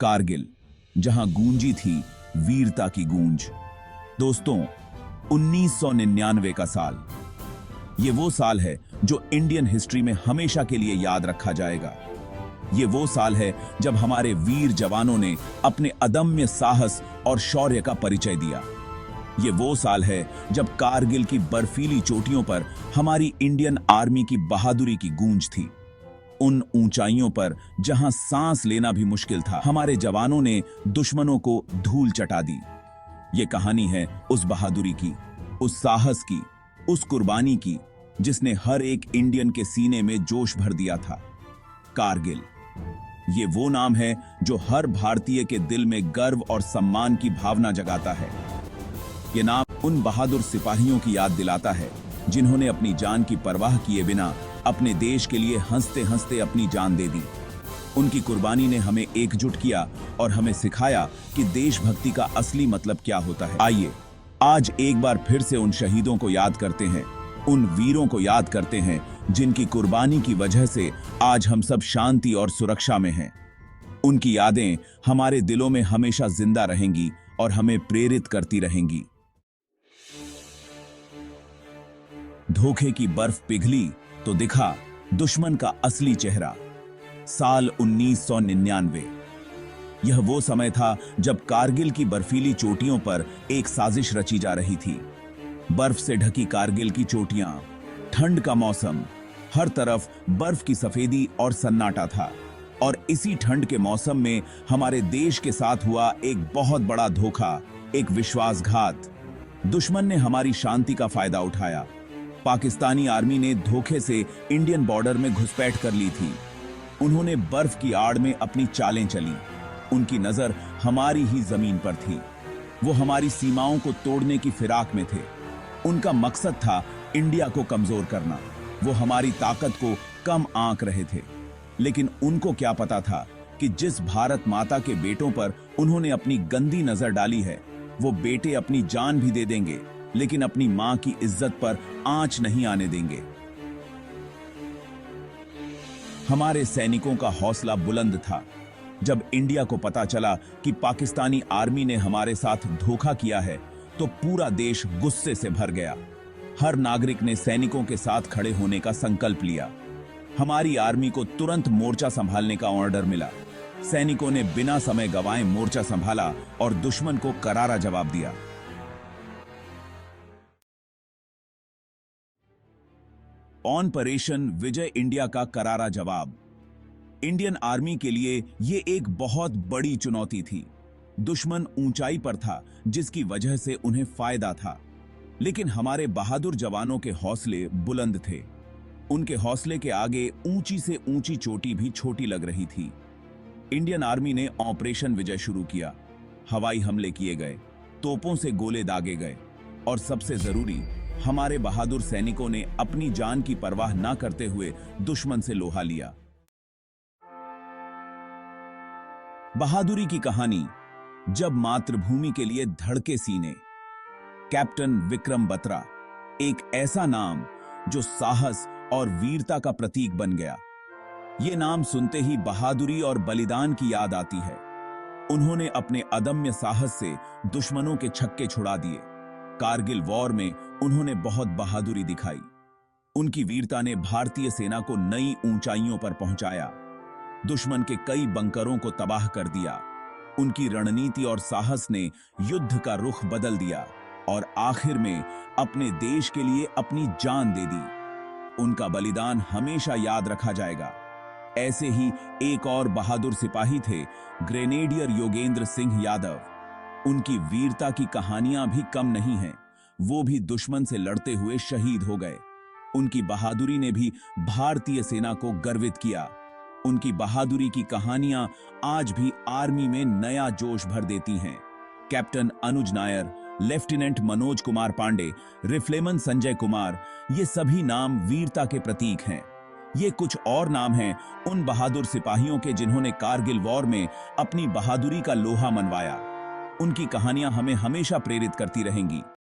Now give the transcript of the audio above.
कारगिल, जहां गूंजी थी वीरता की गूंज। दोस्तों, 1999 का साल, ये वो साल है जो इंडियन हिस्ट्री में हमेशा के लिए याद रखा जाएगा। ये वो साल है जब हमारे वीर जवानों ने अपने अदम्य साहस और शौर्य का परिचय दिया। ये वो साल है जब कारगिल की बर्फीली चोटियों पर हमारी इंडियन आर्मी की बहादुरी की गूंज थी। उन ऊंचाइयों पर जहां सांस लेना भी मुश्किल था, हमारे जवानों ने दुश्मनों को धूल चटा दी। ये कहानी है उस बहादुरी की, उस साहस की, उस कुर्बानी की, जिसने हर एक इंडियन के सीने में जोश भर दिया था। कारगिल, ये वो नाम है जो हर भारतीय के दिल में गर्व और सम्मान की भावना जगाता है। ये नाम उन बहादुर सिपाहियों की याद दिलाता है जिन्होंने अपनी जान की परवाह किए बिना अपने देश के लिए हंसते हंसते अपनी जान दे दी। उनकी कुर्बानी ने हमें एकजुट किया और हमें सिखाया कि देशभक्ति का असली मतलब क्या होता है। आइए आज एक बार फिर से उन शहीदों को याद करते हैं, उन वीरों को याद करते हैं जिनकी कुर्बानी की वजह से आज हम सब शांति और सुरक्षा में हैं। उनकी यादें हमारे दिलों में हमेशा जिंदा रहेंगी और हमें प्रेरित करती रहेंगी। धोखे की बर्फ पिघली तो दिखा दुश्मन का असली चेहरा। साल 1999। यह वो समय था जब कारगिल की बर्फीली चोटियों पर एक साजिश रची जा रही थी। बर्फ से ढकी कारगिल की चोटियां, ठंड का मौसम, हर तरफ बर्फ की सफेदी और सन्नाटा था। और इसी ठंड के मौसम में हमारे देश के साथ हुआ एक बहुत बड़ा धोखा, एक विश्वासघात। दुश्मन ने हमारी शांति का फायदा उठाया। पाकिस्तानी आर्मी ने धोखे से इंडियन बॉर्डर में घुसपैठ कर ली थी। उन्होंने बर्फ की आड़ में अपनी चालें चली। उनकी नजर हमारी ही जमीन पर थी। वो हमारी सीमाओं को तोड़ने की फिराक में थे। उनका मकसद था इंडिया को कमजोर करना। वो हमारी ताकत को कम आंक रहे थे। लेकिन उनको क्या पता था कि जिस भारत माता के बेटों पर उन्होंने अपनी गंदी नजर डाली है, वो बेटे अपनी जान भी दे देंगे, लेकिन अपनी मां की इज्जत पर आंच नहीं आने देंगे। हमारे सैनिकों का हौसला बुलंद था। जब इंडिया को पता चला कि पाकिस्तानी आर्मी ने हमारे साथ धोखा किया है, तो पूरा देश गुस्से से भर गया। हर नागरिक ने सैनिकों के साथ खड़े होने का संकल्प लिया। हमारी आर्मी को तुरंत मोर्चा संभालने का ऑर्डर मिला। सैनिकों ने बिना समय गंवाए मोर्चा संभाला और दुश्मन को करारा जवाब दिया। ऑपरेशन विजय इंडिया का करारा जवाब। इंडियन आर्मी के लिए यह एक बहुत बड़ी चुनौती थी। दुश्मन ऊंचाई पर था, जिसकी वजह से उन्हें फायदा था। लेकिन हमारे बहादुर जवानों के हौसले बुलंद थे। उनके हौसले के आगे ऊंची से ऊंची चोटी भी छोटी लग रही थी। इंडियन आर्मी ने ऑपरेशन विजय शुरू किया। हवाई हमले किए गए, तोपों से गोले दागे गए और सबसे जरूरी, हमारे बहादुर सैनिकों ने अपनी जान की परवाह न करते हुए दुश्मन से लोहा लिया। बहादुरी की कहानी, जब मातृभूमि के लिए धड़के सीने। कैप्टन विक्रम बत्रा, एक ऐसा नाम जो साहस और वीरता का प्रतीक बन गया। यह नाम सुनते ही बहादुरी और बलिदान की याद आती है। उन्होंने अपने अदम्य साहस से दुश्मनों के छक्के छुड़ा दिए। कारगिल वॉर में उन्होंने बहुत बहादुरी दिखाई। उनकी वीरता ने भारतीय सेना को नई ऊंचाइयों पर पहुंचाया। दुश्मन के कई बंकरों को तबाह कर दिया। उनकी रणनीति और साहस ने युद्ध का रुख बदल दिया और आखिर में अपने देश के लिए अपनी जान दे दी। उनका बलिदान हमेशा याद रखा जाएगा। ऐसे ही एक और बहादुर सिपाही थे, ग्रेनेडियर योगेंद्र सिंह यादव। उनकी वीरता की कहानियां भी कम नहीं हैं। वो भी दुश्मन से लड़ते हुए शहीद हो गए। उनकी बहादुरी ने भी भारतीय सेना को गर्वित किया। उनकी बहादुरी की कहानियां आज भी आर्मी में नया जोश भर देती हैं। कैप्टन अनुज नायर, लेफ्टिनेंट मनोज कुमार पांडे, रिफ्लेमन संजय कुमार, ये सभी नाम वीरता के प्रतीक हैं। ये कुछ और नाम हैं उन बहादुर सिपाहियों के जिन्होंने कारगिल वॉर में अपनी बहादुरी का लोहा मनवाया। उनकी कहानियां हमें हमेशा प्रेरित करती रहेंगी।